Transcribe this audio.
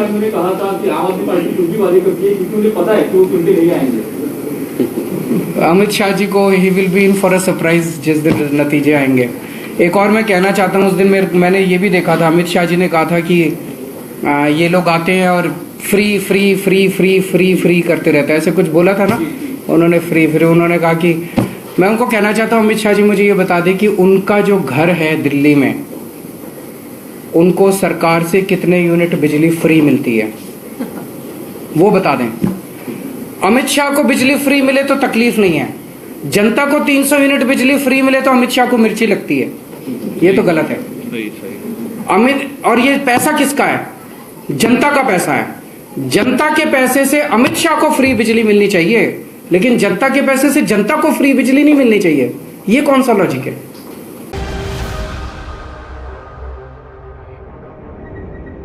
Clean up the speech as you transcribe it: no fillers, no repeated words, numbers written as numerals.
गांधी ने कहा था कि आम आदमी पार्टी कुछ भी वादे करती है क्योंकि उन्हें पता है कि वो चुनते नहीं आएंगे। अमित शाह जी को he will be in for a surprise जिस दिन नतीजे आएंगे। एक और मैं कहना चाहता हूँ, उस दिन मैंने ये भी देखा था, अमित शाह जी ने कहा था कि ये लोग आते हैं और free free free free free free करते रहते हैं, ऐसे कुछ बोला था ना उन्होंने, फ्री फ्री। उन्होंने कहा कि मैं उनको कहना चाहता हूँ, अमित शाह जी मुझे ये बता दें कि उनका जो घर है दिल्ली में, उनको सरकार से कितने यूनिट बिजली फ्री मिलती है वो बता दें। अमित शाह को बिजली फ्री मिले तो तकलीफ नहीं है, जनता को 300 यूनिट बिजली फ्री मिले तो अमित शाह को मिर्ची लगती है, ये तो गलत है। और ये पैसा किसका है? जनता का पैसा है। जनता के पैसे से अमित शाह को फ्री बिजली मिलनी चाहिए, लेकिन जनता के पैसे से जनता को फ्री बिजली नहीं मिलनी चाहिए। ये कौन सा लॉजिक है?